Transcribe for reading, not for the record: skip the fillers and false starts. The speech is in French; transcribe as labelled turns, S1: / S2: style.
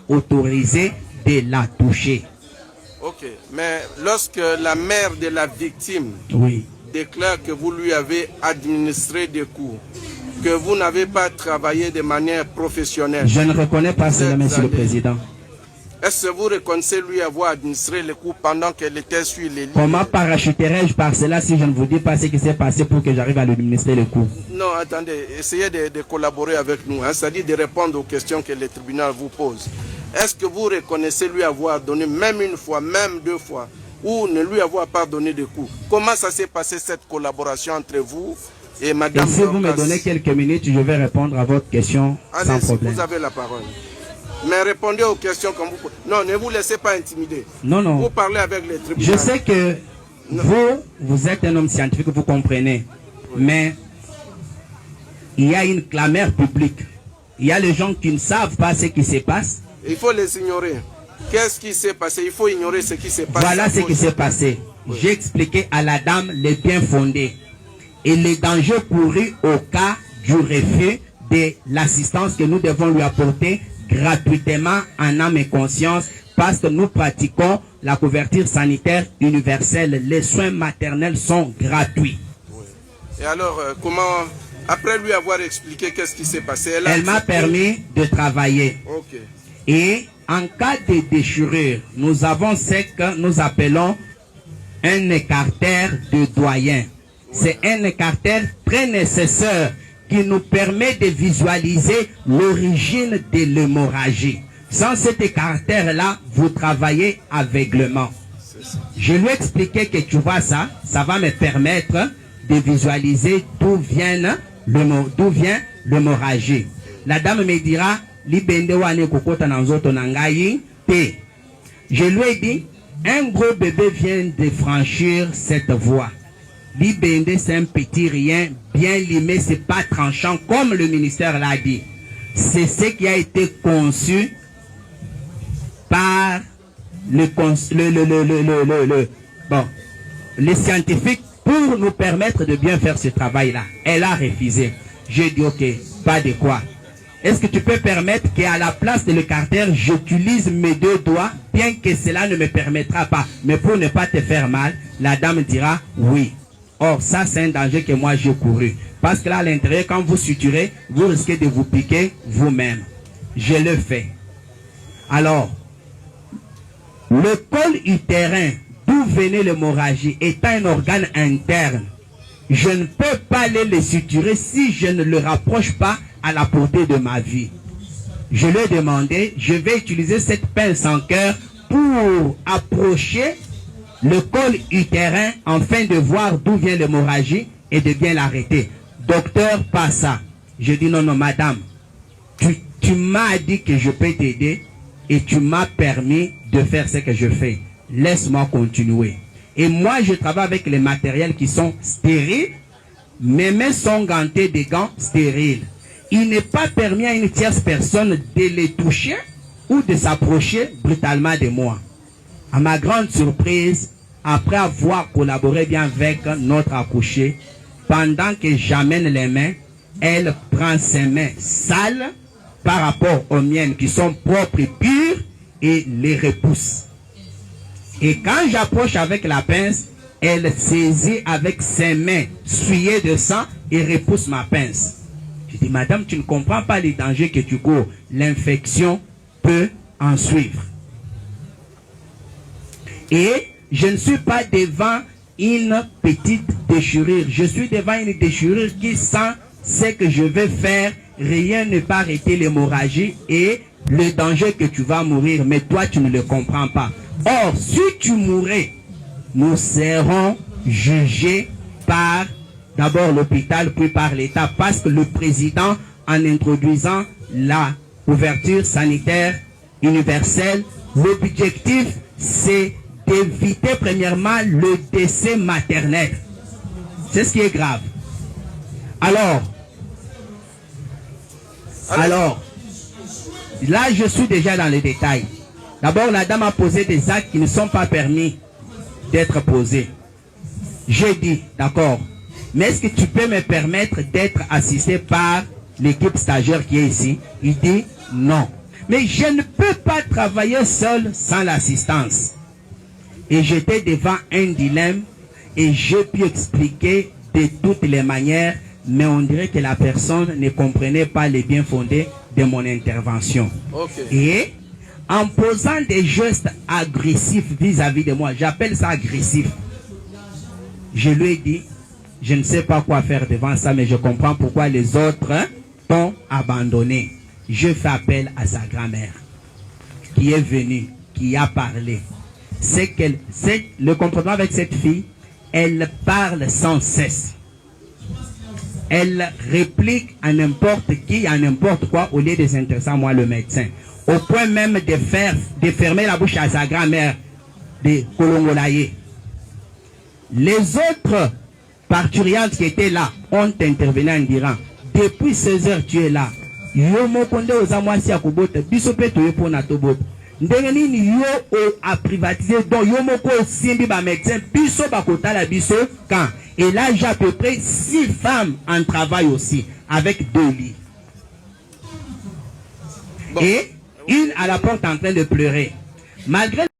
S1: autorisé de la toucher.
S2: Ok, mais lorsque la mère de la victime déclare que vous lui avez administré des coups, que vous n'avez pas travaillé de manière professionnelle.
S1: Je ne reconnais pas cela, Monsieur le Président.
S2: Est-ce que vous reconnaissez lui avoir administré les coups pendant qu'elle était sur les lignes?
S1: Comment parachuterais-je par cela si je ne vous dis pas ce qui s'est passé pour que j'arrive à lui administrer les coups?
S2: Non, attendez, essayez de collaborer avec nous, hein, c'est-à-dire de répondre aux questions que le tribunal vous pose. Est-ce que vous reconnaissez lui avoir donné même une fois, même deux fois, ou ne lui avoir pas donné de coups? Comment ça s'est passé cette collaboration entre vous et Madame?
S1: Et si vous me donnez quelques minutes, je vais répondre à votre question sans problème.
S2: Vous avez la parole. Mais répondez aux questions comme vous. Non, ne vous laissez pas intimider.
S1: Non, non.
S2: Vous parlez avec les tribunaux.
S1: Je sais que vous êtes un homme scientifique, vous comprenez. Oui. Mais il y a une clameur publique. Il y a les gens qui ne savent pas ce qui se passe.
S2: Il faut les ignorer. Qu'est-ce qui s'est passé? Il faut ignorer ce qui s'est passé.
S1: Voilà ce qui s'est passé. Oui. J'ai expliqué à la dame les biens fondés et les dangers courus au cas du refus de l'assistance que nous devons lui apporter gratuitement en âme et conscience parce que nous pratiquons la couverture sanitaire universelle. Les soins maternels sont gratuits.
S2: Oui. Et alors, comment, après lui avoir expliqué qu'est-ce qui s'est passé,
S1: elle m'a permis de travailler.
S2: Okay.
S1: Et en cas de déchirure, nous avons ce que nous appelons un écartère de doyen. C'est un écartère très nécessaire qui nous permet de visualiser l'origine de l'hémorragie. Sans cet écartère-là, vous travaillez aveuglement. Je lui ai expliqué que tu vois ça, ça va me permettre de visualiser d'où vient l'hémorragie. La dame me dira, je lui ai dit, un gros bébé vient de franchir cette voie. L'Ibende, c'est un petit rien, bien limé, c'est pas tranchant, comme le ministère l'a dit. C'est ce qui a été conçu par les scientifiques pour nous permettre de bien faire ce travail-là. Elle a refusé. J'ai dit, ok, pas de quoi. Est-ce que tu peux permettre qu'à la place de l'écartère, j'utilise mes deux doigts, bien que cela ne me permettra pas, mais pour ne pas te faire mal, la dame dira oui. Or, ça, c'est un danger que moi, j'ai couru. Parce que là, à l'intérieur, quand vous suturez, vous risquez de vous piquer vous-même. Je le fais. Alors, le col utérin, d'où venait l'hémorragie, est un organe interne. Je ne peux pas aller le suturer si je ne le rapproche pas à la portée de ma vie. Je lui ai demandé, je vais utiliser cette pince en cœur pour approcher le col utérin afin de voir d'où vient l'hémorragie et de bien l'arrêter. Docteur, pas ça. Je dis non, non, madame, tu m'as dit que je peux t'aider et tu m'as permis de faire ce que je fais. Laisse-moi continuer. Et moi, je travaille avec les matériels qui sont stériles. Mes mains sont gantées de gants stériles. Il n'est pas permis à une tierce personne de les toucher ou de s'approcher brutalement de moi. À ma grande surprise, après avoir collaboré bien avec notre accouchée, pendant que j'amène les mains, elle prend ses mains sales par rapport aux miennes qui sont propres et pures et les repousse. Et quand j'approche avec la pince, elle saisit avec ses mains souillées de sang et repousse ma pince. Je dis, madame, tu ne comprends pas les dangers que tu cours. L'infection peut en suivre. Et je ne suis pas devant une petite déchirure. Je suis devant une déchirure qui sent ce que je vais faire. Rien ne peut arrêter l'hémorragie et le danger que tu vas mourir. Mais toi, tu ne le comprends pas. Or, si tu mourrais, nous serons jugés par d'abord l'hôpital, puis par l'État. Parce que le président, en introduisant la couverture sanitaire universelle, l'objectif, c'est d'éviter premièrement le décès maternel. C'est ce qui est grave. Alors, là, je suis déjà dans les détails. D'abord, la dame a posé des actes qui ne sont pas permis d'être posés. J'ai dit, d'accord, mais est-ce que tu peux me permettre d'être assisté par l'équipe stagiaire qui est ici? Il dit non. Mais je ne peux pas travailler seul sans l'assistance. Et j'étais devant un dilemme et j'ai pu expliquer de toutes les manières, mais on dirait que la personne ne comprenait pas les bien fondés de mon intervention. Et en posant des gestes agressifs vis-à-vis de moi, j'appelle ça agressif. Je lui ai dit, je ne sais pas quoi faire devant ça, mais je comprends pourquoi les autres t'ont abandonné. Je fais appel à sa grand-mère qui est venue, qui a parlé. C'est le comportement avec cette fille, elle parle sans cesse. Elle réplique à n'importe qui, à n'importe quoi, au lieu de s'intéresser à moi, le médecin. Au point même de fermer la bouche à sa grand-mère, de Kolongolaye. Les autres parturiantes qui étaient là ont intervenu en disant, depuis 16 heures tu es là. Yo mokonde ozamwasi ya kubota biso pe toye pona tobota ndenge nini yo a privatisé donc yo moko simbi ba médecin biso ba kotala biso quand et là j'ai à peu près 6 femmes en travail aussi avec 2 lits et une à la porte en train de pleurer malgré